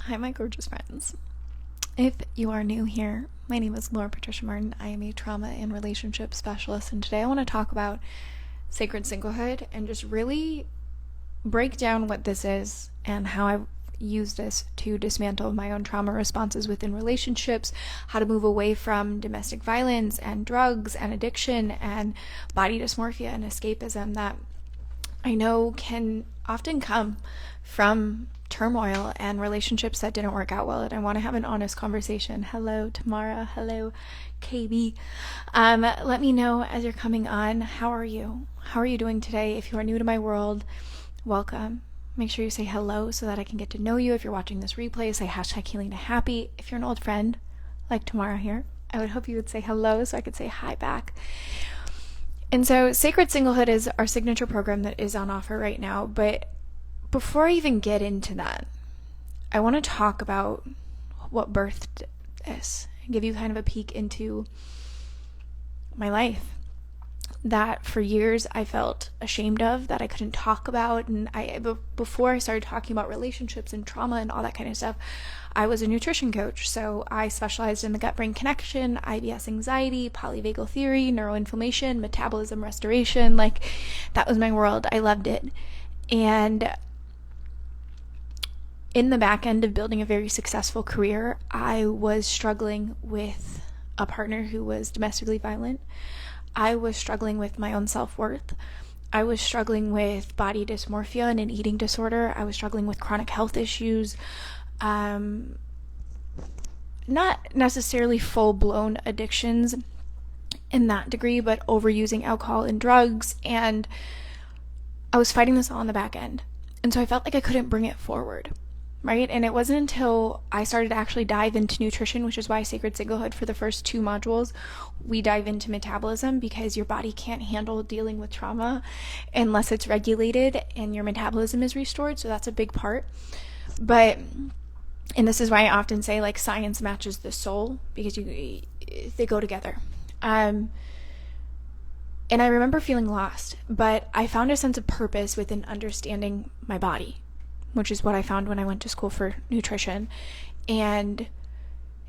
Hi, my gorgeous friends. If you are new here, my name is Laura Patricia Martin. I am a trauma and relationship specialist, and today I want to talk about sacred singlehood and just really break down what this is and how I've used this to dismantle my own trauma responses within relationships, how to move away from domestic violence and drugs and addiction and body dysmorphia and escapism that I know can often come from turmoil and relationships that didn't work out well. And I want to have an honest conversation. Hello, Tamara. Hello, KB. Let me know as you're coming on. How are you? How are you doing today? If you are new to my world, welcome. Make sure you say hello so that I can get to know you. If you're watching this replay, say #healing2happy. If you're an old friend, like Tamara here, I would hope you would say hello so I could say hi back. And so Sacred Singlehood is our signature program that is on offer right now. But before I even get into that, I want to talk about what birthed this and give you kind of a peek into my life that for years I felt ashamed of, that I couldn't talk about. And before I started talking about relationships and trauma and all that kind of stuff, I was a nutrition coach. So I specialized in the gut-brain connection, IBS anxiety, polyvagal theory, neuroinflammation, metabolism restoration. Like, that was my world. I loved it. And in the back end of building a very successful career, I was struggling with a partner who was domestically violent. I was struggling with my own self-worth. I was struggling with body dysmorphia and an eating disorder. I was struggling with chronic health issues. Not necessarily full-blown addictions in that degree, but overusing alcohol and drugs. And I was fighting this all on the back end. And so I felt like I couldn't bring it forward. Right? And it wasn't until I started to actually dive into nutrition, which is why Sacred Singlehood, for the first 2 modules, we dive into metabolism, because your body can't handle dealing with trauma unless it's regulated and your metabolism is restored. So that's a big part. And this is why I often say, like, science matches the soul, because they go together. And I remember feeling lost, but I found a sense of purpose within understanding my body, which is what I found when I went to school for nutrition. And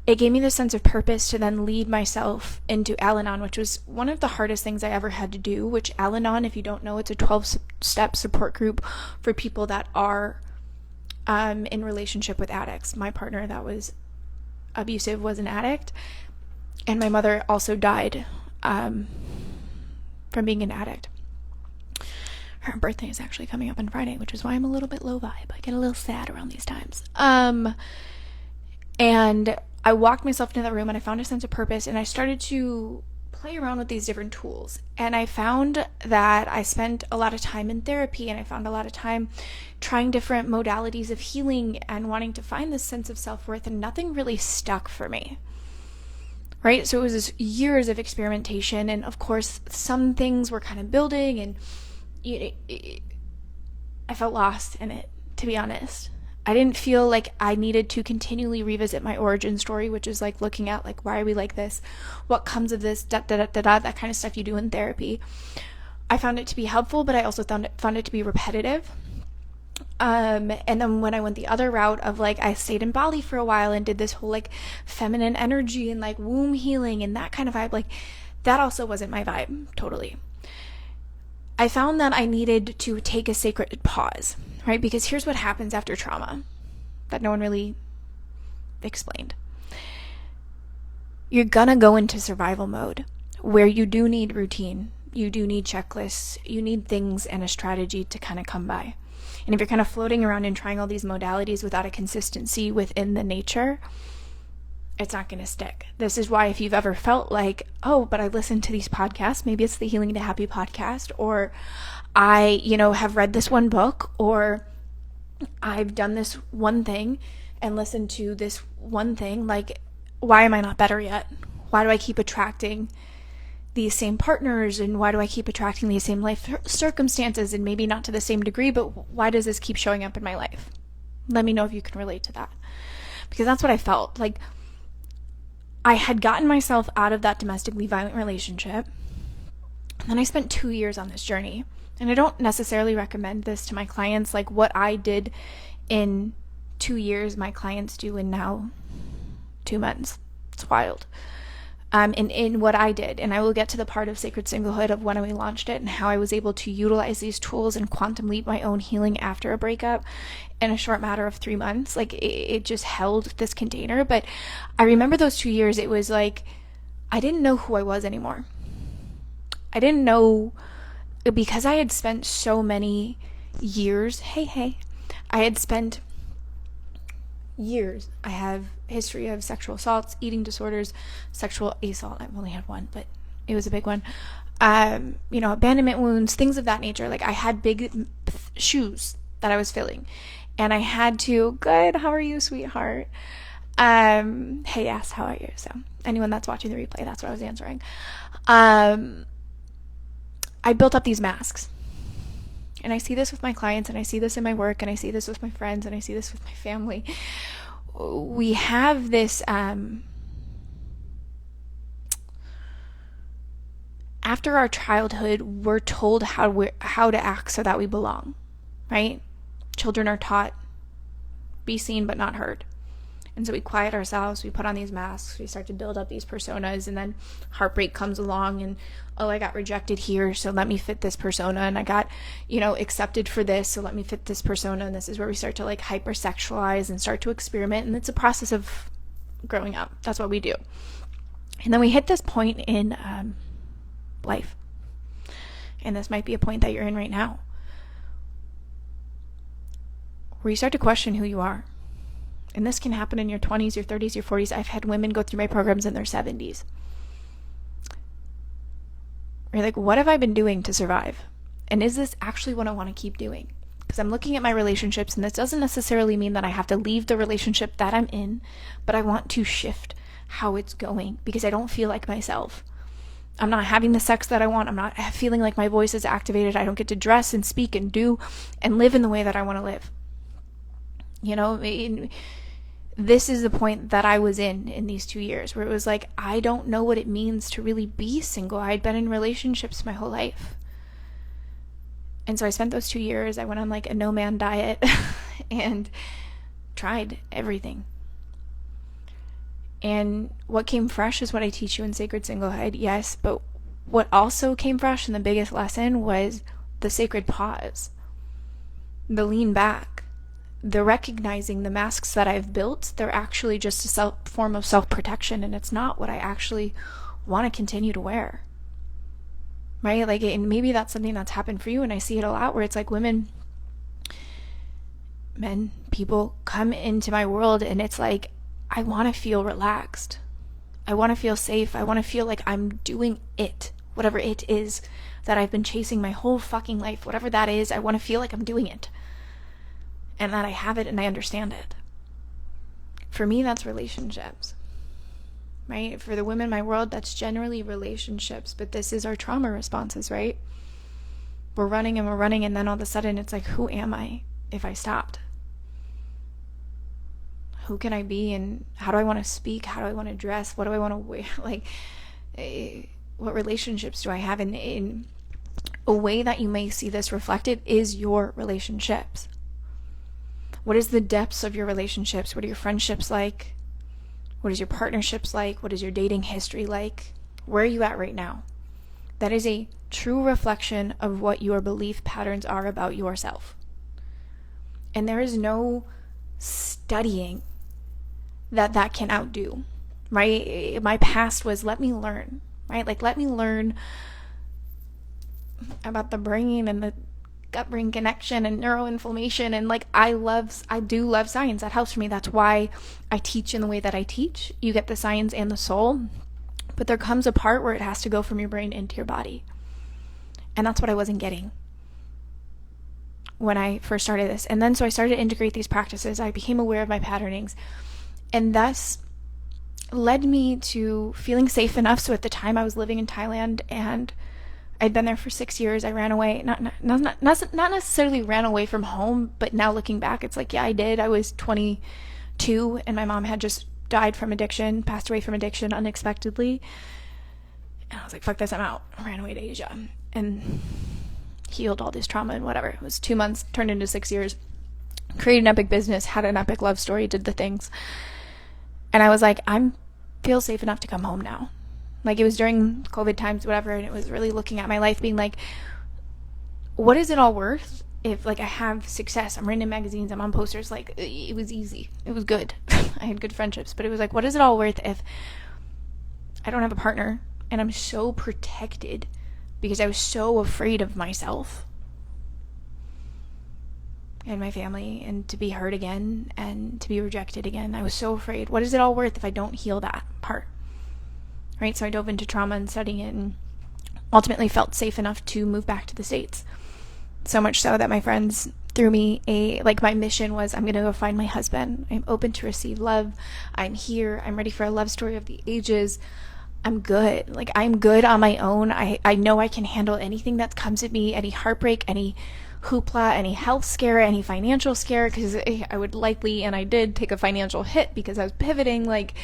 it gave me this sense of purpose to then lead myself into Al-Anon, which was one of the hardest things I ever had to do, which Al-Anon, if you don't know, it's a 12-step support group for people that are in relationship with addicts. My partner that was abusive was an addict, and my mother also died from being an addict. Her birthday is actually coming up on Friday, which is why I'm a little bit low vibe. I get a little sad around these times. And I walked myself into that room and I found a sense of purpose, and I started to play around with these different tools. And I found that I spent a lot of time in therapy, and I found a lot of time trying different modalities of healing and wanting to find this sense of self-worth, and nothing really stuck for me. Right? So it was this years of experimentation, and of course some things were kind of building, and I felt lost in it, to be honest. I didn't feel like I needed to continually revisit my origin story, which is like looking at, like, why are we like this? What comes of this? That kind of stuff you do in therapy. I found it to be helpful, but I also found it to be repetitive. And then when I went the other route of, like, I stayed in Bali for a while and did this whole, like, feminine energy and, like, womb healing and that kind of vibe, like, that also wasn't my vibe, totally. I found that I needed to take a sacred pause, right? Because here's what happens after trauma that no one really explained. You're gonna go into survival mode where you do need routine, you do need checklists, you need things and a strategy to kind of come by. And if you're kind of floating around and trying all these modalities without a consistency within the nature, it's not going to stick. This is why if you've ever felt like, oh, but I listened to these podcasts, maybe it's the Healing to Happy podcast, or I, have read this one book, or I've done this one thing and listened to this one thing, like, why am I not better yet? Why do I keep attracting these same partners, and why do I keep attracting these same life circumstances, and maybe not to the same degree, but why does this keep showing up in my life? Let me know if you can relate to that, because that's what I felt like. I had gotten myself out of that domestically violent relationship, and then I spent 2 years on this journey. And I don't necessarily recommend this to my clients, like what I did in 2 years my clients do in now 2 months. It's wild. In what I did, and I will get to the part of Sacred Singlehood of when we launched it and how I was able to utilize these tools and quantum leap my own healing after a breakup in a short matter of 3 months. Like it just held this container. But I remember those 2 years, it was like I didn't know who I was anymore. I didn't know, because I had spent so many years, I had spent years. I have history of sexual assaults, eating disorders, sexual assault. I've only had one, but it was a big one. Abandonment wounds, things of that nature. Like I had big shoes that I was filling, and I had to, good, how are you, sweetheart? Hey, ask, how are you? So anyone that's watching the replay, that's what I was answering. I built up these masks. And I see this with my clients, and I see this in my work, and I see this with my friends, and I see this with my family. We have this, after our childhood, we're told how to act so that we belong, right? Children are taught, be seen but not heard. And so we quiet ourselves, we put on these masks, we start to build up these personas, and then heartbreak comes along, and I got rejected here, so let me fit this persona, and I got, accepted for this, so let me fit this persona, and this is where we start to like hypersexualize and start to experiment, and it's a process of growing up. That's what we do. And then we hit this point in life, and this might be a point that you're in right now, where you start to question who you are. And this can happen in your 20s, your 30s, your 40s. I've had women go through my programs in their 70s. You're like, what have I been doing to survive? And is this actually what I want to keep doing? Because I'm looking at my relationships, and this doesn't necessarily mean that I have to leave the relationship that I'm in, but I want to shift how it's going because I don't feel like myself. I'm not having the sex that I want. I'm not feeling like my voice is activated. I don't get to dress and speak and do and live in the way that I want to live. This is the point that I was in these 2 years, where it was like, I don't know what it means to really be single. I'd been in relationships my whole life. And so I spent those 2 years, I went on like a no-man diet and tried everything. And what came fresh is what I teach you in Sacred Singlehood, yes, but what also came fresh and the biggest lesson was the sacred pause, the lean back. The recognizing the masks that I've built, they're actually just a form of self-protection, and it's not what I actually want to continue to wear, right? Like, and maybe that's something that's happened for you, and I see it a lot where it's like women, men, people come into my world, and it's like, I want to feel relaxed. I want to feel safe. I want to feel like I'm doing it, whatever it is that I've been chasing my whole fucking life, whatever that is, I want to feel like I'm doing it. And that I have it and I understand it. For me, that's relationships, right? For the women in my world, that's generally relationships, but this is our trauma responses, right? We're running, and then all of a sudden it's like, who am I if I stopped? Who can I be, and how do I want to speak? How do I want to dress? What do I want to wear? Like, what relationships do I have? And in a way that you may see this reflected is your relationships. What is the depths of your relationships? What are your friendships like? What is your partnerships like? What is your dating history like? Where are you at right now? That is a true reflection of what your belief patterns are about yourself. And there is no studying that can outdo, right? My past was, let me learn, right? Like, let me learn about the brain and the gut-brain connection and neuroinflammation, and like I do love science. That helps for me. That's why I teach in the way that I teach. You get the science and the soul, but there comes a part where it has to go from your brain into your body, and that's what I wasn't getting when I first started this. And then so I started to integrate these practices. I became aware of my patternings, and thus led me to feeling safe enough. So at the time I was living in Thailand, and I'd been there for 6 years. I ran away, not necessarily ran away from home, but now looking back, it's like, yeah, I did. I was 22, and my mom had just died from addiction, passed away from addiction unexpectedly. And I was like, fuck this, I'm out. I ran away to Asia and healed all this trauma and whatever. It was 2 months, turned into 6 years. created an epic business, had an epic love story, did the things. And I was like, feel safe enough to come home now. Like, it was during COVID times, whatever, and it was really looking at my life being like, what is it all worth if, like, I have success? I'm written in magazines, I'm on posters. Like, it was easy. It was good. I had good friendships. But it was like, what is it all worth if I don't have a partner and I'm so protected because I was so afraid of myself and my family, and to be hurt again and to be rejected again? I was so afraid. What is it all worth if I don't heal that part? Right? So I dove into trauma and studying it, and ultimately felt safe enough to move back to the States. So much so that my friends threw me my mission was, I'm going to go find my husband. I'm open to receive love. I'm here. I'm ready for a love story of the ages. I'm good. Like, I'm good on my own. I know I can handle anything that comes at me, any heartbreak, any hoopla, any health scare, any financial scare, because I would likely, and I did, take a financial hit because I was pivoting. Like,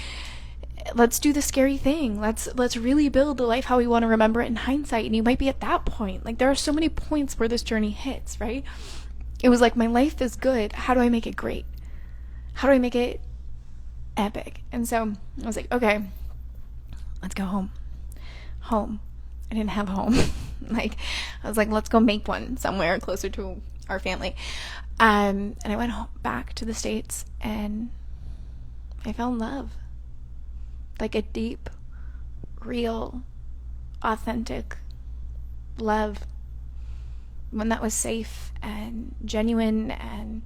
let's do the scary thing. Let's really build the life how we want to remember it in hindsight. And you might be at that point. Like, there are so many points where this journey hits, right? It was like, my life is good. How do I make it great? How do I make it epic? And so I was like, okay, let's go home. I didn't have a home. Like, I was like, let's go make one somewhere closer to our family. And I went back to the States, and I fell in love. Like, a deep, real, authentic love. One that was safe and genuine and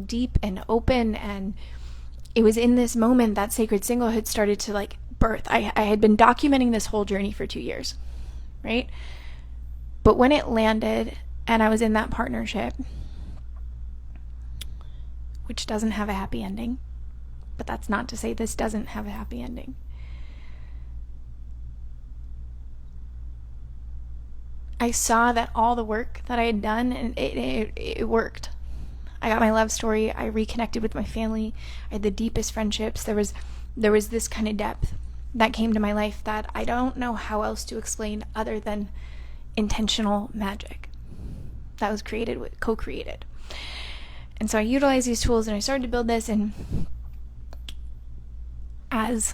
deep and open. And it was in this moment that sacred singlehood started to, like, birth. I had been documenting this whole journey for 2 years, right? But when it landed and I was in that partnership, which doesn't have a happy ending, but that's not to say this doesn't have a happy ending. I saw that all the work that I had done, and it worked. I got my love story. I reconnected with my family. I had the deepest friendships. There was this kind of depth that came to my life that I don't know how else to explain other than intentional magic that was co-created. And so I utilized these tools, and I started to build this, and as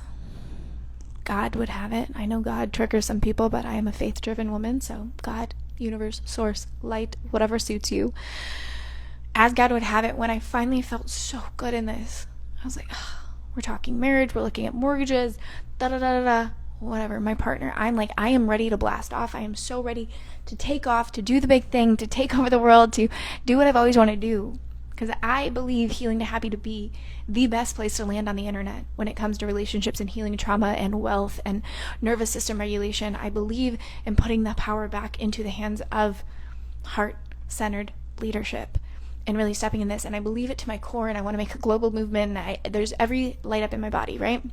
God would have it, I know God triggers some people, but I am a faith-driven woman, so God, universe, source, light, whatever suits you. As God would have it, when I finally felt so good in this, I was like, we're talking marriage, we're looking at mortgages, whatever, my partner, I am ready to blast off. I am so ready to take off, to do the big thing, to take over the world, to do what I've always wanted to do. Because I believe Healing to Happy to be the best place to land on the internet when it comes to relationships and healing trauma and wealth and nervous system regulation. I believe in putting that power back into the hands of heart-centered leadership and really stepping in this. And I believe it to my core, and I want to make a global movement. And there's every light up in my body, right?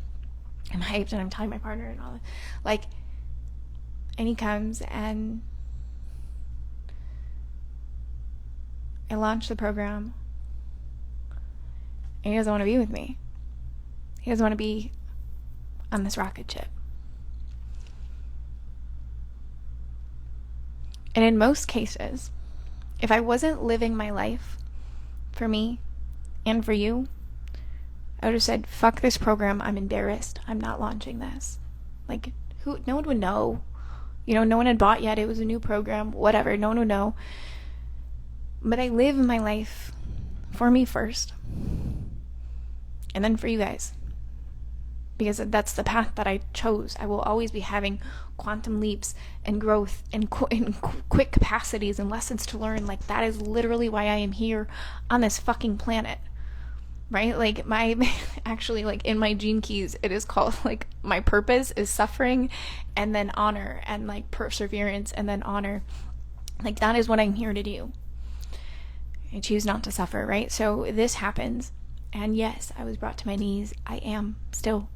I'm hyped, and I'm telling my partner and all that. Like, and he comes, and I launched the program. And he doesn't want to be with me. He doesn't want to be on this rocket ship. And in most cases, if I wasn't living my life for me and for you, I would have said, fuck this program. I'm embarrassed. I'm not launching this. Like, no one would know. No one had bought yet. It was a new program, whatever. No one would know. But I live my life for me first. And then for you guys, because that's the path that I chose. I will always be having quantum leaps and growth and quick capacities and lessons to learn. Like, that is literally why I am here on this fucking planet, right? Like, actually, like, in my gene keys, it is called, like, my purpose is suffering and then honor, and, like, perseverance and then honor. Like, that is what I'm here to do. I choose not to suffer, right? So this happens. And yes, I was brought to my knees. I am still.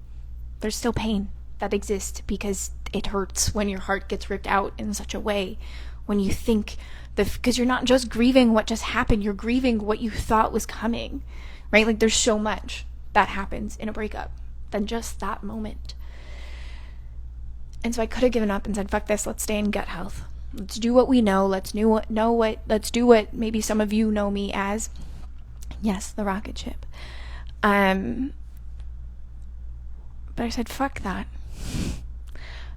There's still pain that exists because it hurts when your heart gets ripped out in such a way. When you think, because you're not just grieving what just happened, you're grieving what you thought was coming, right? Like, there's so much that happens in a breakup than just that moment. And so I could have given up and said, fuck this, let's stay in gut health. Let's do what we know. Let's do what maybe some of you know me as. Yes, the rocket ship. But I said, fuck that.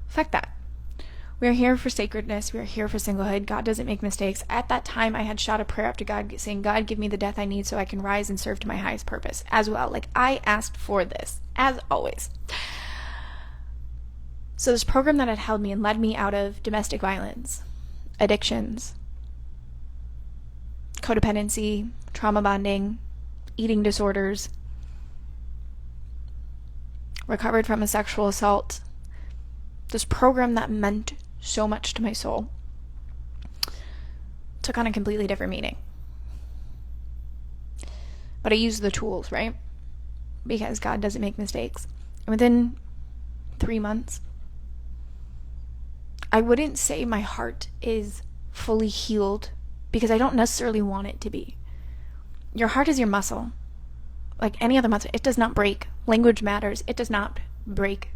Fuck that. We are here for sacredness. We are here for singlehood. God doesn't make mistakes. At that time, I had shot a prayer up to God saying, God, give me the death I need so I can rise and serve to my highest purpose as well. Like, I asked for this, as always. So this program that had held me and led me out of domestic violence, addictions, codependency, trauma bonding, eating disorders, recovered from a sexual assault, this program that meant so much to my soul took on a completely different meaning. But I used the tools, right? Because God doesn't make mistakes. And within 3 months, I wouldn't say my heart is fully healed because I don't necessarily want it to be. Your heart is your muscle. Like any other muscle, it does not break. Language matters. It does not break.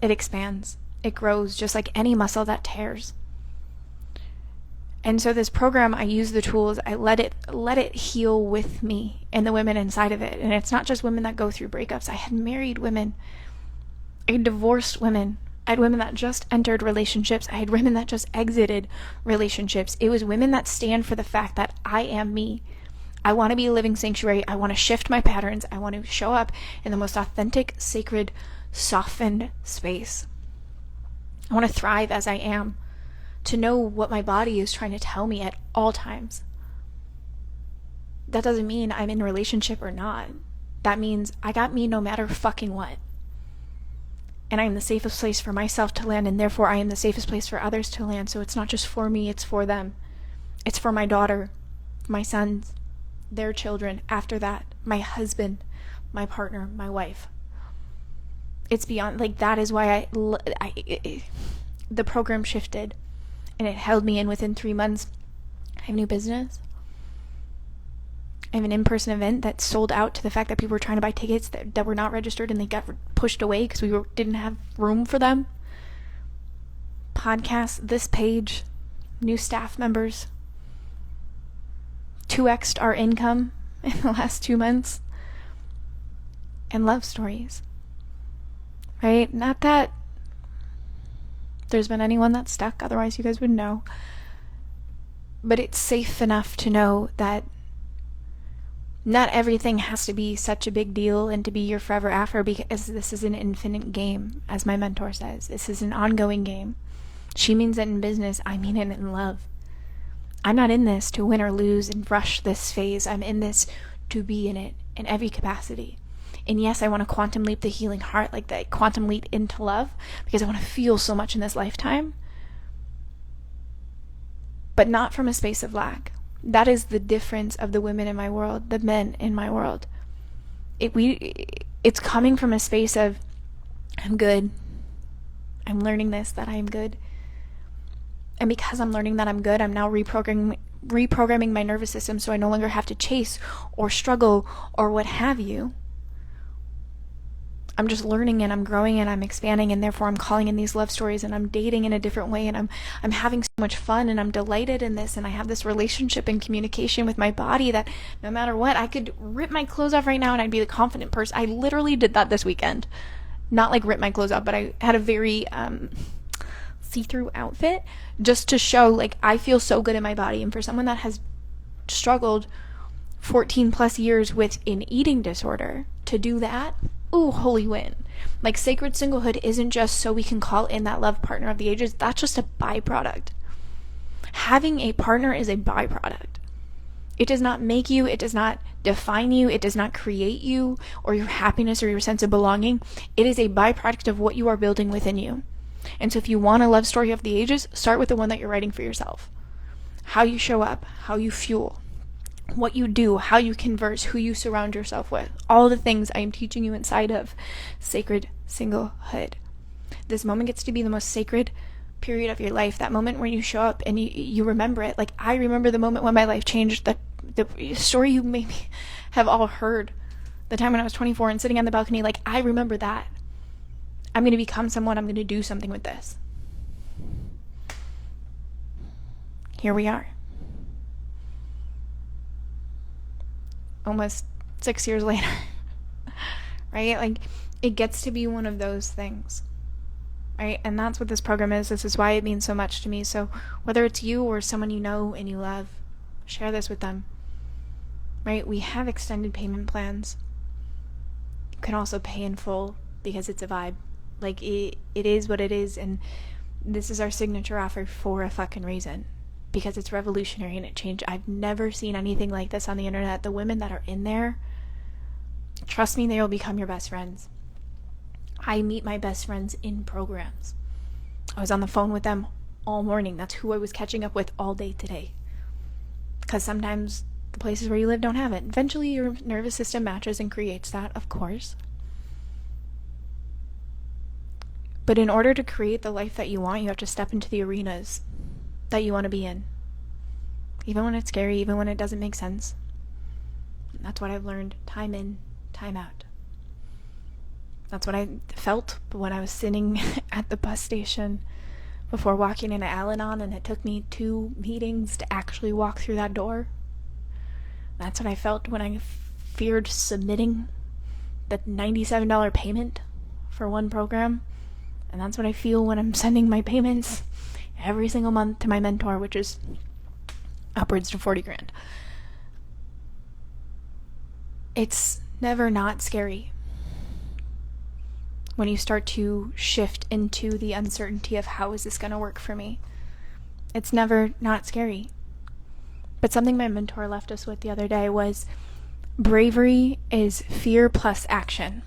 It expands. It grows just like any muscle that tears. And so this program, I use the tools, I let it heal with me and the women inside of it. And it's not just women that go through breakups. I had married women. I had divorced women. I had women that just entered relationships. I had women that just exited relationships. It was women that stand for the fact that I am me. I want to be a living sanctuary. I want to shift my patterns. I want to show up in the most authentic, sacred, softened space. I want to thrive as I am, to know what my body is trying to tell me at all times. That doesn't mean I'm in a relationship or not. That means I got me no matter fucking what. And I am the safest place for myself to land, and therefore I am the safest place for others to land. So it's not just for me, it's for them. It's for my daughter, my sons, their children, after that, my husband, my partner, my wife. It's beyond, like, that is why the program shifted and it held me in. Within 3 months. I have a new business. I have an in-person event that sold out to the fact that people were trying to buy tickets that were not registered and they got pushed away because we didn't have room for them. Podcast, this page, new staff members, 2x'd our income in the last 2 months, and love stories. Right? Not that there's been anyone that's stuck, otherwise you guys would know. But it's safe enough to know that not everything has to be such a big deal and to be your forever after, because this is an infinite game, as my mentor says. This is an ongoing game. She means it in business, I mean it in love. I'm not in this to win or lose and rush this phase. I'm in this to be in it in every capacity. And yes, I want to quantum leap the healing heart, like that quantum leap into love, because I want to feel so much in this lifetime. But not from a space of lack. That is the difference of the women in my world, the men in my world. It's coming from a space of, I'm good. I'm learning this, that I am good. And because I'm learning that I'm good, I'm now reprogramming my nervous system so I no longer have to chase or struggle or what have you. I'm just learning and I'm growing and I'm expanding, and therefore I'm calling in these love stories and I'm dating in a different way, and I'm having so much fun and I'm delighted in this, and I have this relationship and communication with my body that no matter what, I could rip my clothes off right now and I'd be the confident person. I literally did that this weekend. Not like rip my clothes off, but I had a very see-through outfit just to show, like, I feel so good in my body. And for someone that has struggled 14 plus years with an eating disorder, to do that, ooh, holy win. Like, sacred singlehood isn't just so we can call in that love partner of the ages. That's just a byproduct. Having a partner is a byproduct. It does not make you, it does not define you, it does not create you or your happiness or your sense of belonging. It is a byproduct of what you are building within you. And so if you want a love story of the ages, start with the one that you're writing for yourself. How you show up, how you fuel, what you do, how you converse, who you surround yourself with. All the things I am teaching you inside of Sacred Singlehood. This moment gets to be the most sacred period of your life. That moment when you show up and you remember it. Like, I remember the moment when my life changed. The story you maybe have all heard. The time when I was 24 and sitting on the balcony. Like, I remember that. I'm going to become someone. I'm going to do something with this. Here we are. almost 6 years later. Right? Like, it gets to be one of those things. Right? And that's what this program is. This is why it means so much to me. So whether it's you or someone you know and you love, share this with them. Right? We have extended payment plans. You can also pay in full because it's a vibe. Like, it is what it is, and this is our signature offer for a fucking reason. Because it's revolutionary and it changed. I've never seen anything like this on the internet. The women that are in there, trust me, they will become your best friends. I meet my best friends in programs. I was on the phone with them all morning. That's who I was catching up with all day today. Because sometimes the places where you live don't have it. Eventually your nervous system matches and creates that, of course. But in order to create the life that you want, you have to step into the arenas that you want to be in. Even when it's scary, even when it doesn't make sense. And that's what I've learned time in, time out. That's what I felt when I was sitting at the bus station before walking into Al-Anon, and it took me 2 meetings to actually walk through that door. That's what I felt when I feared submitting the $97 payment for one program. And that's what I feel when I'm sending my payments every single month to my mentor, which is upwards to $40,000. It's never not scary when you start to shift into the uncertainty of how is this going to work for me. It's never not scary. But something my mentor left us with the other day was bravery is fear plus action.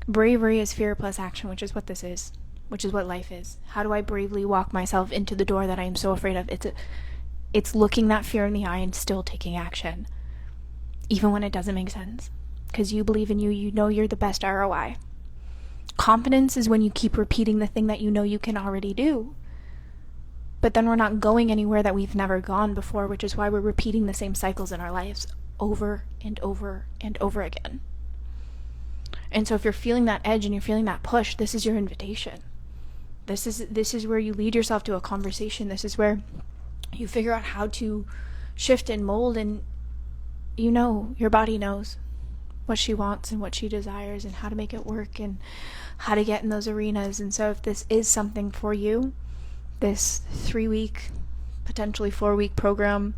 Bravery is fear plus action, which is what this is, which is what life is. How do I bravely walk myself into the door that I am so afraid of? It's looking that fear in the eye and still taking action, even when it doesn't make sense. Because you believe in you, you know you're the best ROI. Confidence is when you keep repeating the thing that you know you can already do. But then we're not going anywhere that we've never gone before, which is why we're repeating the same cycles in our lives over and over and over again. And so if you're feeling that edge and you're feeling that push, this is your invitation. This is where you lead yourself to a conversation. This is where you figure out how to shift and mold, and you know, your body knows what she wants and what she desires and how to make it work and how to get in those arenas. And so if this is something for you, this 3-week, potentially 4-week program,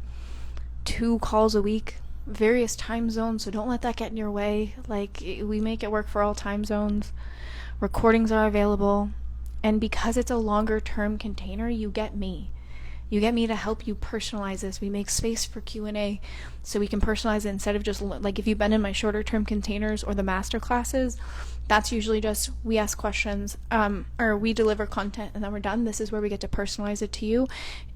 2 calls a week, various time zones, so don't let that get in your way. Like, we make it work for all time zones. Recordings are available, and because it's a longer term container, you get me to help you personalize this. We make space for Q&A so we can personalize it instead of just, like, if you've been in my shorter term containers or the master classes, that's usually just we ask questions or we deliver content and then we're done. This is where we get to personalize it to you.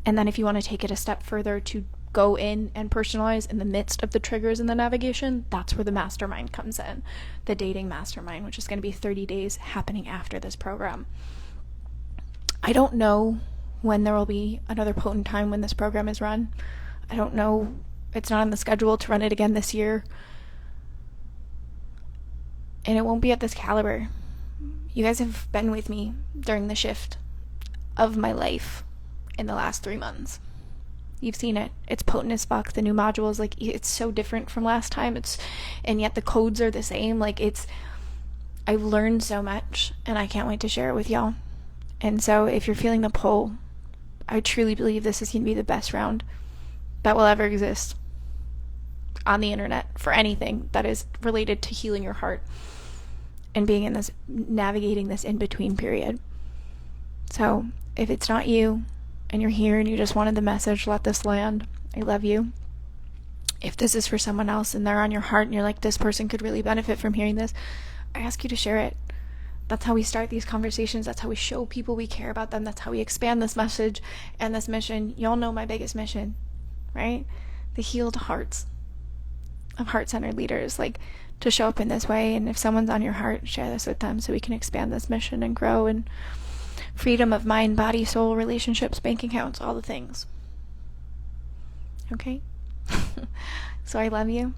And then if you want to take it a step further to go in and personalize in the midst of the triggers in the navigation, that's where the mastermind comes in, the dating mastermind, which is going to be 30 days happening after this program. I don't know when there will be another potent time when this program is run. I don't know. It's not on the schedule to run it again this year. And it won't be at this caliber. You guys have been with me during the shift of my life in the last 3 months. You've seen it. It's potent as fuck. The new modules, like, it's so different from last time. And yet the codes are the same. I've learned so much, and I can't wait to share it with y'all. And so if you're feeling the pull, I truly believe this is going to be the best round that will ever exist on the internet for anything that is related to healing your heart and being in this, navigating this in-between period. So if it's not you and you're here and you just wanted the message, let this land. I love you. If this is for someone else and they're on your heart and you're like, this person could really benefit from hearing this, I ask you to share it. That's how we start these conversations. That's how we show people we care about them. That's how we expand this message and this mission. Y'all know my biggest mission, right? The healed hearts of heart-centered leaders, to show up in this way. And if someone's on your heart, share this with them so we can expand this mission and grow, and freedom of mind, body, soul, relationships, bank accounts, all the things. Okay? So I love you.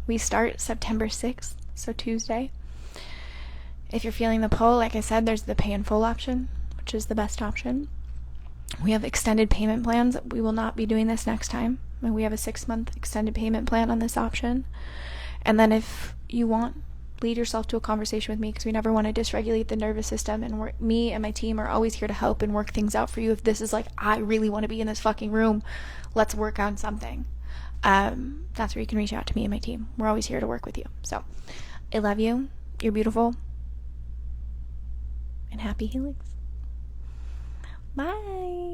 We start September 6th, so Tuesday. If you're feeling the pull, like I said, there's the pay in full option, which is the best option. We have extended payment plans. We will not be doing this next time. And we have a 6-month extended payment plan on this option. And then if you want, lead yourself to a conversation with me, because we never want to dysregulate the nervous system. And me and my team are always here to help and work things out for you. If this is like, I really want to be in this fucking room, let's work on something. That's where you can reach out to me and my team. We're always here to work with you. So I love you. You're beautiful. And happy healings. Bye.